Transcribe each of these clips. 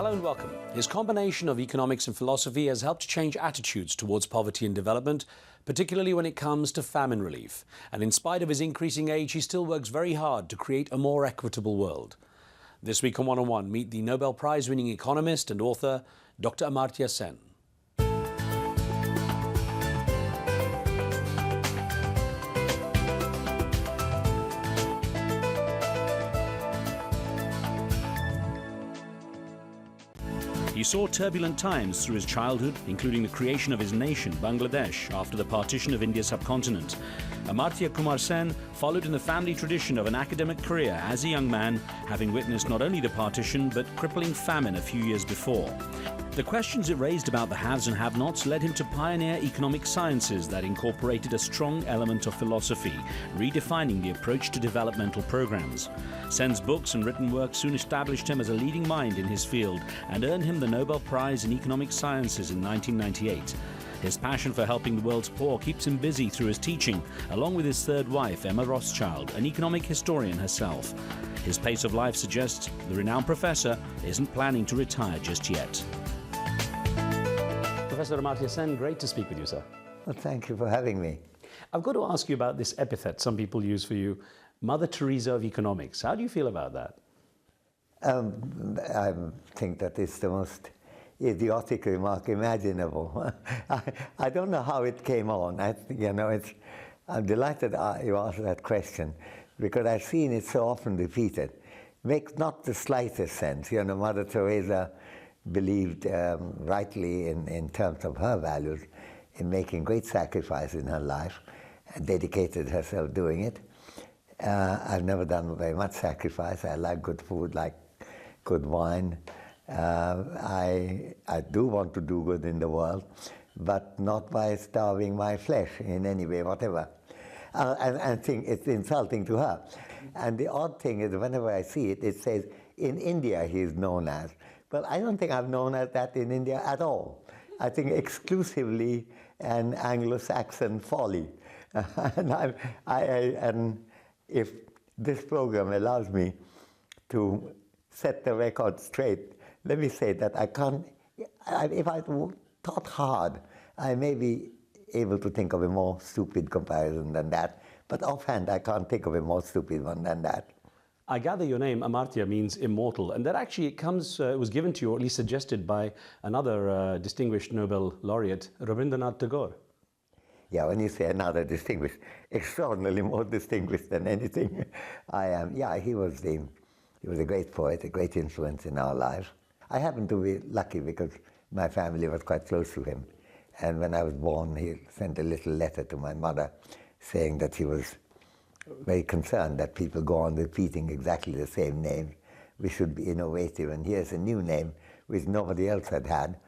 Hello and welcome. His combination of economics and philosophy has helped change attitudes towards poverty and development, particularly when it comes to famine relief. And in spite of his increasing age, he still works very hard to create a more equitable world. This week on One on One, meet the Nobel Prize-winning economist and author, Dr. Amartya Sen. He saw turbulent times through his childhood, including the creation of his nation, Bangladesh, after the partition of India's subcontinent. Amartya Kumar Sen followed in the family tradition of an academic career as a young man, having witnessed not only the partition but crippling famine a few years before. The questions it raised about the haves and have-nots led him to pioneer economic sciences that incorporated a strong element of philosophy, redefining the approach to developmental programs. Sen's books and written work soon established him as a leading mind in his field and earned him the Nobel Prize in Economic Sciences in 1998. His passion for helping the world's poor keeps him busy through his teaching, along with his third wife, Emma Rothschild, an economic historian herself. His pace of life suggests the renowned professor isn't planning to retire just yet. Professor Amartya Sen, great to speak with you, sir. Well, thank you for having me. I've got to ask you about this epithet some people use for you, Mother Teresa of economics. How do you feel about that? I think that it's the most idiotic remark imaginable. I don't know how it came on. I'm delighted you asked that question because I've seen it so often repeated. Makes not the slightest sense. Mother Teresa believed rightly in terms of her values in making great sacrifice in her life and dedicated herself doing it. I've never done very much sacrifice. I like good food, like good wine. I do want to do good in the world, but not by starving my flesh in any way, whatever. I think it's insulting to her. And the odd thing is, whenever I see it, it says, in India he is known as. But I don't think I'm known as that in India at all. I think exclusively an Anglo-Saxon folly. And if this program allows me to set the record straight, let me say that I can't, if I thought hard, I may be able to think of a more stupid comparison than that, but offhand I can't think of a more stupid one than that. I gather your name, Amartya, means immortal, and that actually it was given to you, or at least suggested by another distinguished Nobel laureate, Rabindranath Tagore. Yeah, when you say another distinguished, extraordinarily more distinguished than anything I am. Yeah, he was a great poet, a great influence in our lives. I happened to be lucky because my family was quite close to him. And when I was born, he sent a little letter to my mother saying that he was very concerned that people go on repeating exactly the same name. We should be innovative, and here's a new name which nobody else had had.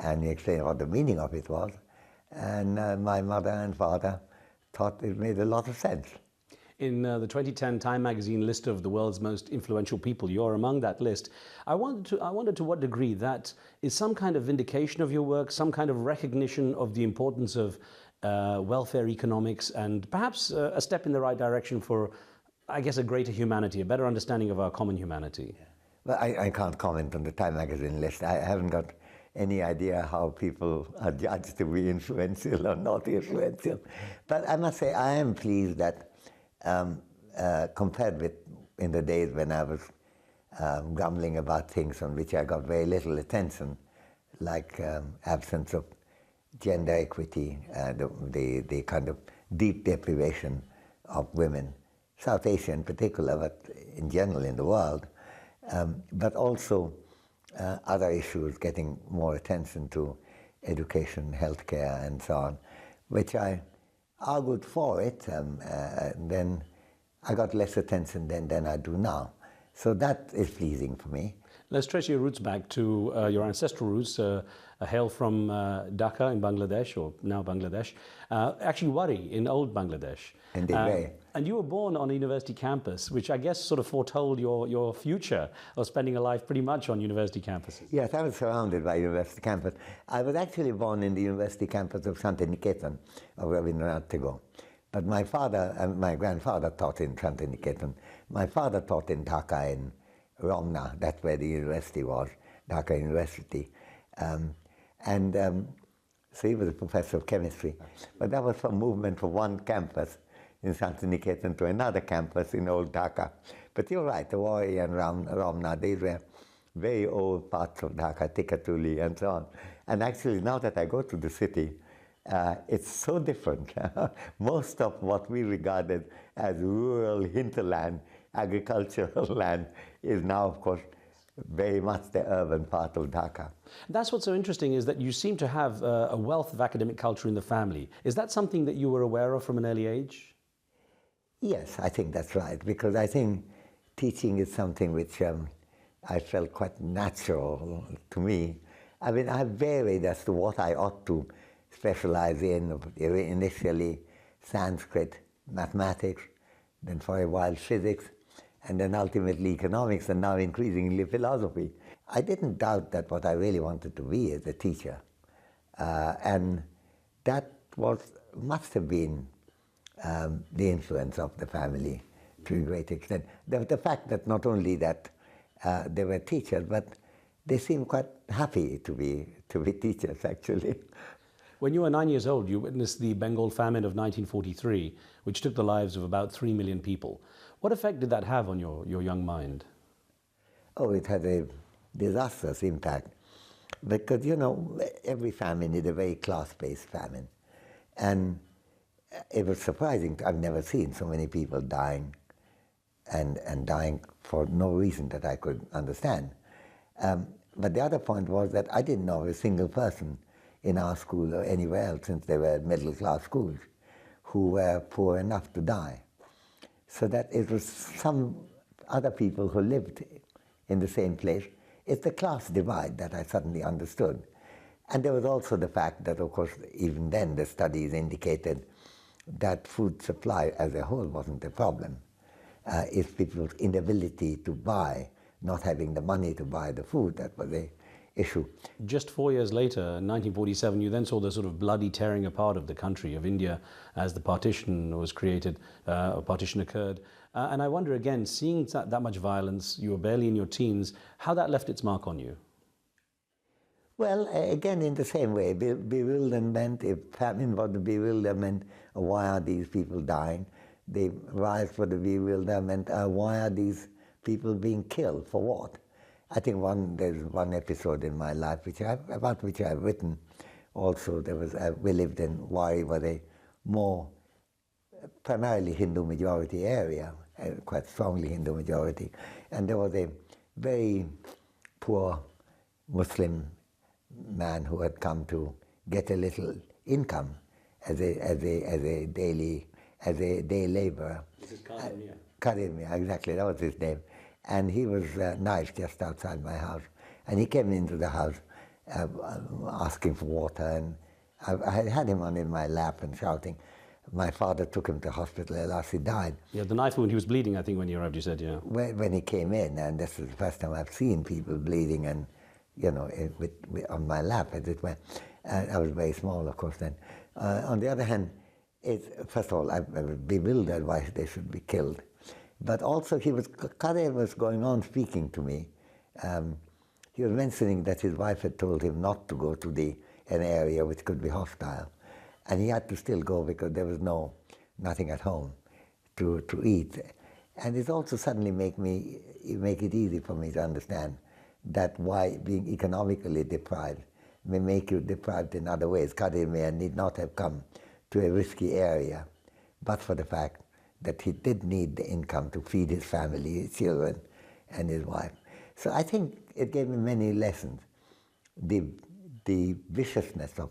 And he explained what the meaning of it was. And my mother and father thought it made a lot of sense. In the 2010 Time magazine list of the world's most influential people, you're among that list. I wondered to what degree that is some kind of vindication of your work, some kind of recognition of the importance of welfare economics, and perhaps a step in the right direction for, I guess, a greater humanity, a better understanding of our common humanity. Yeah. Well, I can't comment on the Time magazine list. I haven't got any idea how people are judged to be influential or not influential. But I must say I am pleased that compared with in the days when I was grumbling about things on which I got very little attention, like absence of gender equity, the kind of deep deprivation of women, South Asia in particular, but in general in the world, but also other issues getting more attention to education, healthcare, and so on, which I argued for it. Then I got less attention then than I do now. So that is pleasing for me. Let's trace your roots back to your ancestral roots, hail from Dhaka in Bangladesh, or now Bangladesh, actually Wari in old Bangladesh. Indeed. And you were born on a university campus, which I guess sort of foretold your future of spending a life pretty much on university campuses. Yes, I was surrounded by university campus. I was actually born in the university campus of Shantiniketan of Rabindranath Tagore. But my father and my grandfather taught in Shantiniketan. My father taught in Dhaka in Romna, that's where the university was. Dhaka University. So he was a professor of chemistry. But that was from movement from one campus in Santiniketan to another campus in old Dhaka. But you're right, the Wari and Ramna, these were very old parts of Dhaka, Tikatuli and so on. And actually, now that I go to the city, it's so different. Most of what we regarded as rural hinterland, agricultural land, is now, of course, very much the urban part of Dhaka. That's what's so interesting, is that you seem to have a wealth of academic culture in the family. Is that something that you were aware of from an early age? Yes, I think that's right, because I think teaching is something which I felt quite natural to me. I mean, I varied as to what I ought to specialize in. Initially Sanskrit, mathematics, then for a while physics, and then ultimately economics, and now increasingly philosophy. I didn't doubt that what I really wanted to be is a teacher. And that must have been the influence of the family to a great extent. The fact that not only that they were teachers, but they seemed quite happy to be teachers, actually. When you were 9 years old, you witnessed the Bengal famine of 1943, which took the lives of about 3 million people. What effect did that have on your young mind? Oh, it had a disastrous impact, because, you know, every famine is a very class-based famine. And it was surprising. I've never seen so many people dying, and dying for no reason that I could understand. But the other point was that I didn't know a single person in our school or anywhere else, since they were middle-class schools, who were poor enough to die. So that it was some other people who lived in the same place. It's the class divide that I suddenly understood. And there was also the fact that, of course, even then the studies indicated that food supply as a whole wasn't a problem. It's people's inability to buy, not having the money to buy the food, that was the issue. Just 4 years later, in 1947, you then saw the sort of bloody tearing apart of the country, of India, as the partition was created, partition occurred. And I wonder again, seeing that much violence, you were barely in your teens, how that left its mark on you? Well, again, in the same way, bewilderment, if famine was the bewilderment, why are these people dying? The rise for the bewilderment, why are these people being killed, for what? I think there's one episode in my life about which I've written also. We lived in Wari, was a more primarily Hindu majority area, quite strongly Hindu majority, and there was a very poor Muslim man who had come to get a little income as a day laborer. This is Kadir. Kadir, exactly, that was his name. And he was knifed just outside my house. And he came into the house asking for water, and I had him in my lap and shouting. My father took him to hospital, at last he died. Yeah, the knife wound, he was bleeding, I think, when you arrived, you said, yeah. When he came in, and this is the first time I've seen people bleeding, and, you know, on my lap, as it were. I was very small, of course, then. On the other hand, first of all, I was bewildered why they should be killed. But also, Kadir was going on speaking to me. He was mentioning that his wife had told him not to go to an area which could be hostile. And he had to still go because there was nothing at home to eat. And it also suddenly make it easy for me to understand that why being economically deprived may make you deprived in other ways. Kadir need not have come to a risky area, but for the fact that he did need the income to feed his family, his children, and his wife. So I think it gave me many lessons. The viciousness of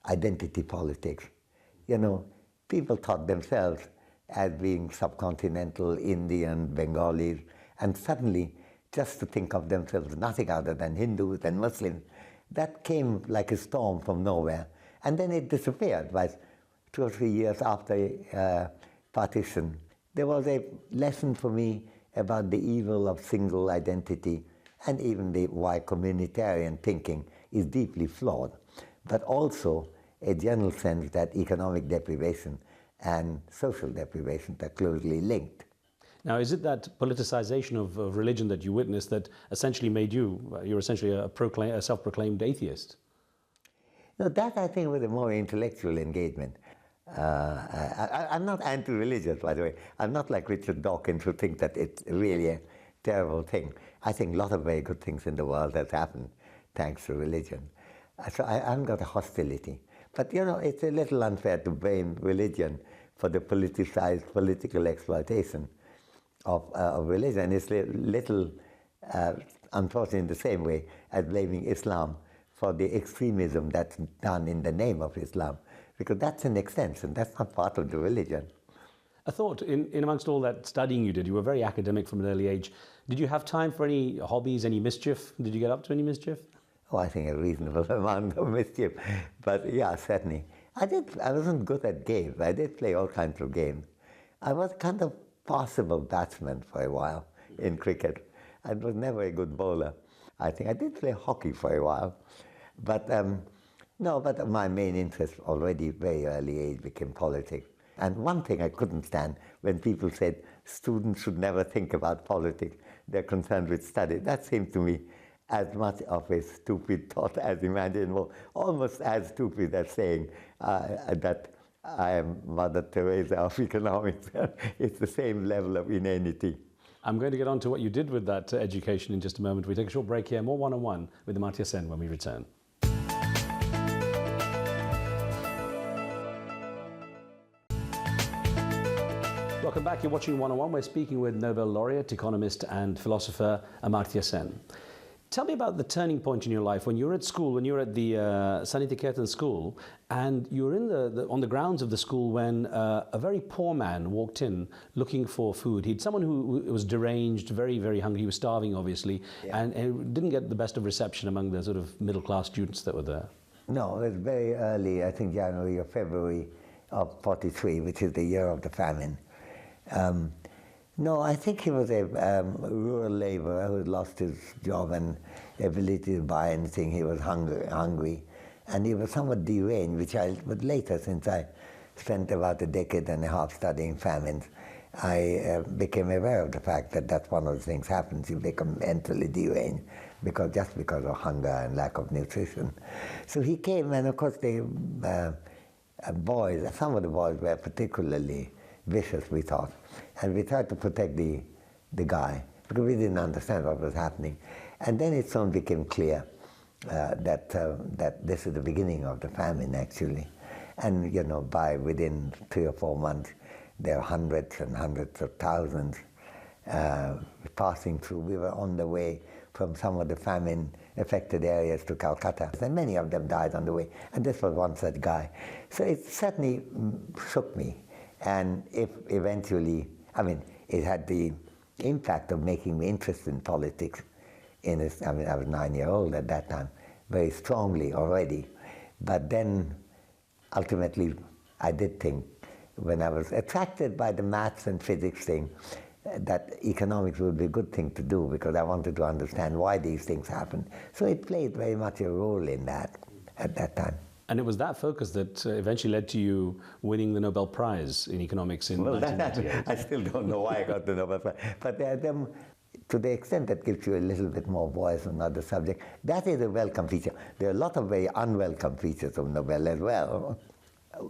identity politics. You know, people thought themselves as being subcontinental, Indian, Bengalis, and suddenly just to think of themselves nothing other than Hindus and Muslims, that came like a storm from nowhere. And then it disappeared by 2 or 3 years after partition. There was a lesson for me about the evil of single identity, and even why communitarian thinking is deeply flawed, but also a general sense that economic deprivation and social deprivation are closely linked. Now, is it that politicization of religion that you witnessed that essentially made you're essentially a self-proclaimed atheist? No, that I think was a more intellectual engagement. I'm not anti-religious, by the way. I'm not like Richard Dawkins, who think that it's really a terrible thing. I think a lot of very good things in the world has happened thanks to religion. So I haven't got a hostility. But you know, it's a little unfair to blame religion for the politicized political exploitation of religion. It's a little, unfortunately, in the same way as blaming Islam for the extremism that's done in the name of Islam, because that's an extension, that's not part of the religion. I thought, in amongst all that studying you did, you were very academic from an early age. Did you have time for any hobbies, any mischief? Did you get up to any mischief? Oh, I think a reasonable amount of mischief. But yeah, certainly. I wasn't good at games. I did play all kinds of games. I was kind of possible batsman for a while in cricket. I was never a good bowler. I think I did play hockey for a while. But no, but my main interest already very early age became politics. And one thing I couldn't stand, when people said students should never think about politics, they're concerned with study. That seemed to me as much of a stupid thought as imaginable, almost as stupid as saying that I am Mother Teresa of economics. It's the same level of inanity. I'm going to get on to what you did with that education in just a moment. We take a short break here. More one-on-one with Amartya Sen when we return. Welcome back. You're watching One-on-One. We're speaking with Nobel laureate, economist and philosopher Amartya Sen. Tell me about the turning point in your life when you were at school, when you were at the Sanitiketan school, and you were on the grounds of the school when a very poor man walked in looking for food. He'd someone who was deranged, very, very hungry. He was starving, obviously, yeah. and didn't get the best of reception among the sort of middle-class students that were there. No, it was very early, I think January or February of '43, which is the year of the famine. No, I think he was a rural laborer who had lost his job and ability to buy anything. He was hungry, and he was somewhat deranged, but later, since I spent about a decade and a half studying famines, I became aware of the fact that that's one of the things happens. You become mentally deranged just because of hunger and lack of nutrition. So he came, and of course the boys, some of the boys were particularly vicious, we thought, and we tried to protect the guy because we didn't understand what was happening. And then it soon became clear that this is the beginning of the famine, actually. And you know, within 3 or 4 months, there are hundreds and hundreds of thousands passing through. We were on the way from some of the famine-affected areas to Calcutta, and many of them died on the way. And this was one such guy. So it certainly shook me. And if eventually, I mean, it had the impact of making me interested in politics. I was 9-year-old at that time, very strongly already. But then, ultimately, I did think, when I was attracted by the maths and physics thing, that economics would be a good thing to do because I wanted to understand why these things happen. So it played very much a role in that at that time. And it was that focus that eventually led to you winning the Nobel Prize in economics in 1998. I still don't know why I got the Nobel Prize. But to the extent that gives you a little bit more voice on other subjects, that is a welcome feature. There are a lot of very unwelcome features of Nobel as well.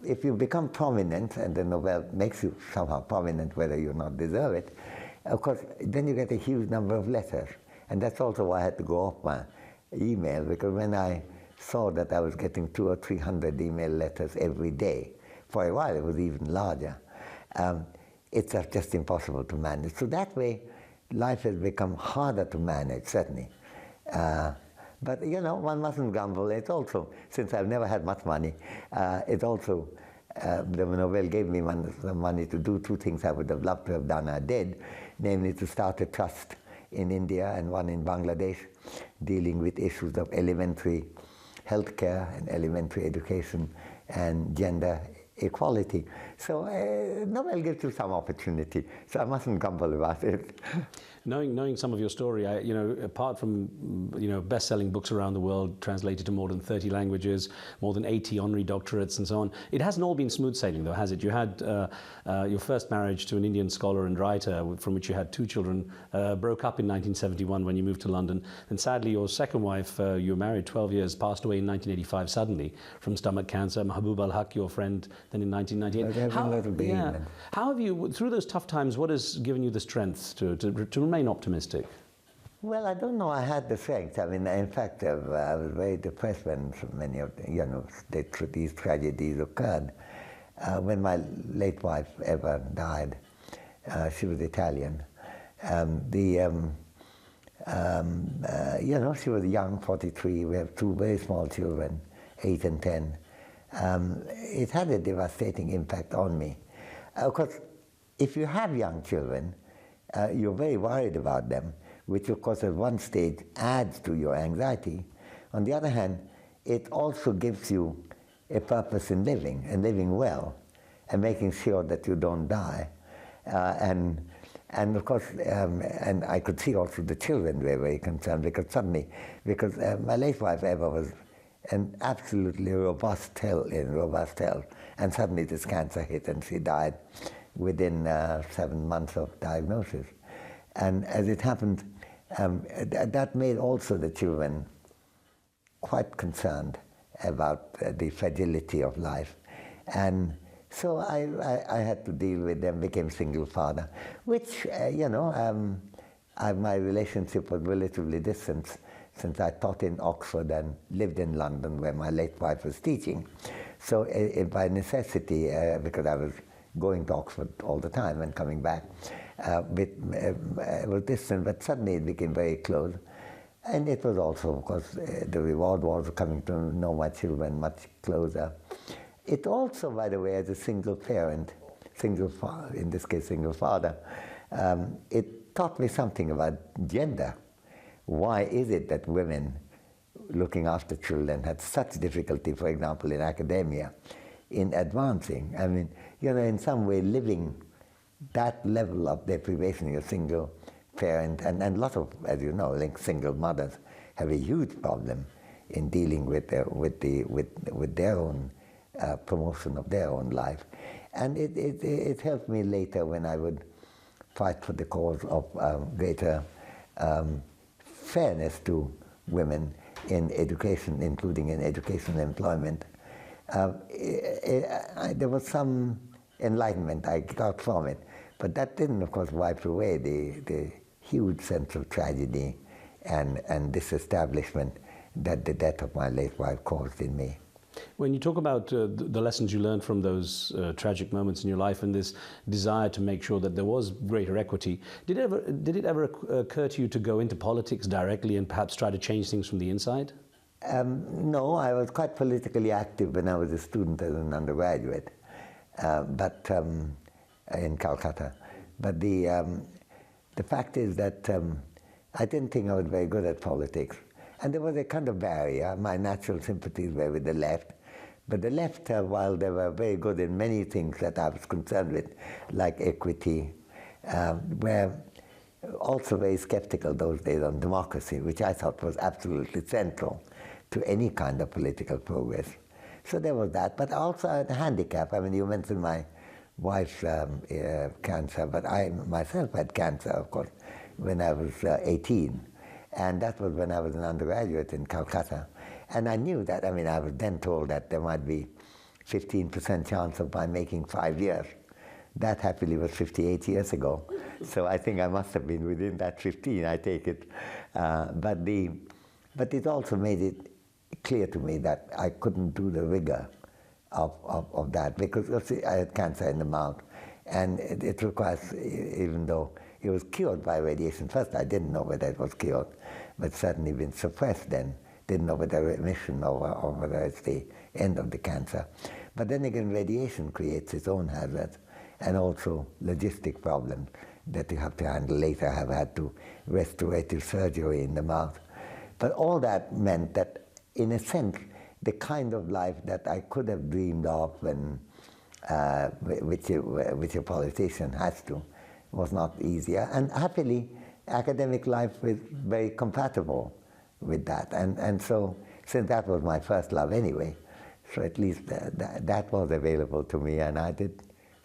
If you become prominent, and the Nobel makes you somehow prominent whether you not deserve it, of course, then you get a huge number of letters. And that's also why I had to go off my email, because when I saw that I was getting 200 or 300 email letters every day. For a while, it was even larger. It's just impossible to manage. So that way, life has become harder to manage, certainly. But, you know, one mustn't grumble. It's also, since I've never had much money, it's also, the Nobel gave me some money to do 2 things I would have loved to have done, I did, namely to start a trust in India and one in Bangladesh, dealing with issues of elementary healthcare and elementary education and gender equality. So Nobel gives you some opportunity, so I mustn't grumble about it. Knowing some of your story, apart from best-selling books around the world, translated to more than 30 languages, more than 80 honorary doctorates and so on, it hasn't all been smooth sailing though, has it? You had your first marriage to an Indian scholar and writer from which you had 2 children, broke up in 1971 when you moved to London, and sadly your second wife, you were married 12 years, passed away in 1985 suddenly from stomach cancer. Mahbub al-Haq, your friend, then in 1998. How have you, through those tough times, what has given you the strength to remain optimistic? Well, I don't know. I had the strength. I mean, in fact, I was very depressed when so many of these tragedies occurred. When my late wife Eva died, she was Italian. She was young, 43. We have 2 very small children, 8 and 10. It had a devastating impact on me. Of course, if you have young children, you're very worried about them, which of course at one stage adds to your anxiety. On the other hand, it also gives you a purpose in living, and living well, and making sure that you don't die. And of course, and I could see also the children were very concerned, because my late wife Eva was an absolutely robust health, and suddenly this cancer hit and she died within 7 months of diagnosis. And as it happened, that made also the children quite concerned about the fragility of life. And so I had to deal with them, became single father, which, my relationship was relatively distant, since I taught in Oxford and lived in London where my late wife was teaching. So by necessity, because I was going to Oxford all the time and coming back, it was distant, but suddenly it became very close. And it was also, of course, the reward was coming to know my children much closer. It also, by the way, as a single parent, in this case single father, it taught me something about gender. Why is it that women looking after children had such difficulty, for example, in academia, in advancing? I mean, in some way living that level of deprivation, you're single parent, and a lot of, as you know, single mothers have a huge problem in dealing with their own promotion of their own life. And it helped me later when I would fight for the cause of greater fairness to women in education, including in education and employment. There was some enlightenment I got from it, but that didn't, of course, wipe away the huge sense of tragedy and disestablishment that the death of my late wife caused in me. When you talk about the lessons you learned from those tragic moments in your life and this desire to make sure that there was greater equity, did it ever occur to you to go into politics directly and perhaps try to change things from the inside? No, I was quite politically active when I was a student as an undergraduate, but in Calcutta. But the fact is that I didn't think I was very good at politics. And there was a kind of barrier. My natural sympathies were with the left. But the left, while they were very good in many things that I was concerned with, like equity, were also very skeptical those days on democracy, which I thought was absolutely central to any kind of political progress. So there was that. But also I had a handicap. I mean, you mentioned my wife's cancer, but I myself had cancer, of course, when I was 18. And that was when I was an undergraduate in Calcutta. And I knew that, I mean, I was then told that there might be 15% chance of my making 5 years. That happily was 58 years ago. So I think I must have been within that 15, I take it. But it also made it clear to me that I couldn't do the rigor of that, because I had cancer in the mouth. And it requires, even though it was cured by radiation. First, I didn't know whether it was cured, but certainly been suppressed then. Didn't know whether remission or whether it's the end of the cancer. But then again, radiation creates its own hazards and also logistic problems that you have to handle later. I have had to restorative surgery in the mouth. But all that meant that, in a sense, the kind of life that I could have dreamed of and which a politician has to, was not easier. And happily, academic life is very compatible with that. And so, since that was my first love anyway, so at least that was available to me, and I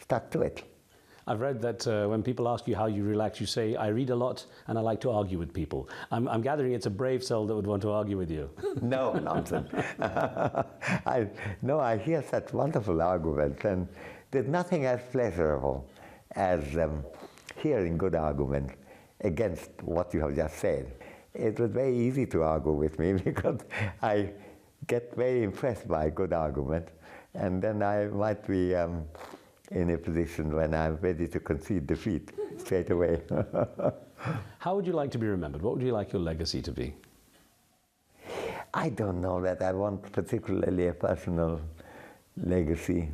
stuck to it. I've read that when people ask you how you relax, you say, I read a lot and I like to argue with people. I'm gathering it's a brave soul that would want to argue with you. No, nonsense. I hear such wonderful arguments, and there's nothing as pleasurable as hearing good arguments against what you have just said. It was very easy to argue with me because I get very impressed by good argument, and then I might be in a position when I'm ready to concede defeat straight away. How would you like to be remembered? What would you like your legacy to be? I don't know that I want particularly a personal legacy.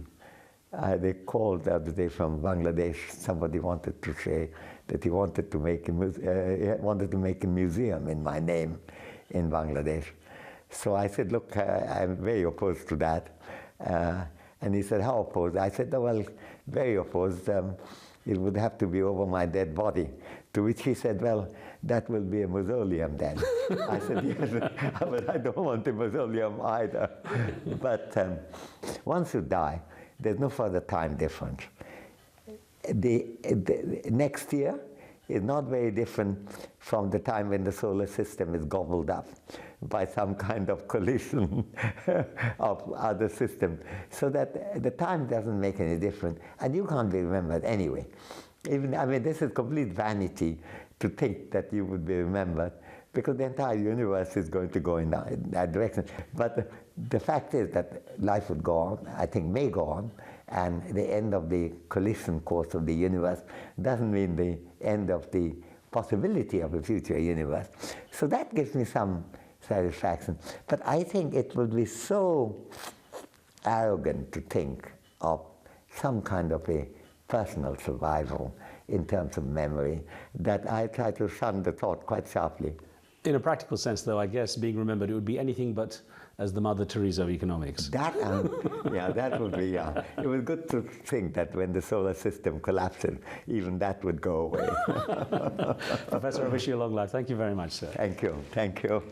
They called the other day from Bangladesh. Somebody wanted to say that he wanted to make a museum in my name in Bangladesh. So I said, look, I'm very opposed to that. And he said, how opposed? I said, oh, well, very opposed. It would have to be over my dead body. To which he said, well, that will be a mausoleum then. I said, yes, but I don't want a mausoleum either. But once you die, there's no further time difference. The next year is not very different from the time when the solar system is gobbled up by some kind of collision of other systems, so that the time doesn't make any difference, and you can't be remembered anyway. This is complete vanity to think that you would be remembered, because the entire universe is going to go in that direction. But the fact is that life would go on, I think may go on, and the end of the collision course of the universe doesn't mean the end of the possibility of a future universe. So that gives me some satisfaction. But I think it would be so arrogant to think of some kind of a personal survival in terms of memory that I try to shun the thought quite sharply. In a practical sense, though, I guess being remembered, it would be anything but as the Mother Teresa of economics. That, yeah, that would be, yeah. It was good to think that when the solar system collapses, even that would go away. Professor, I wish you a long life. Thank you very much, sir. Thank you. Thank you.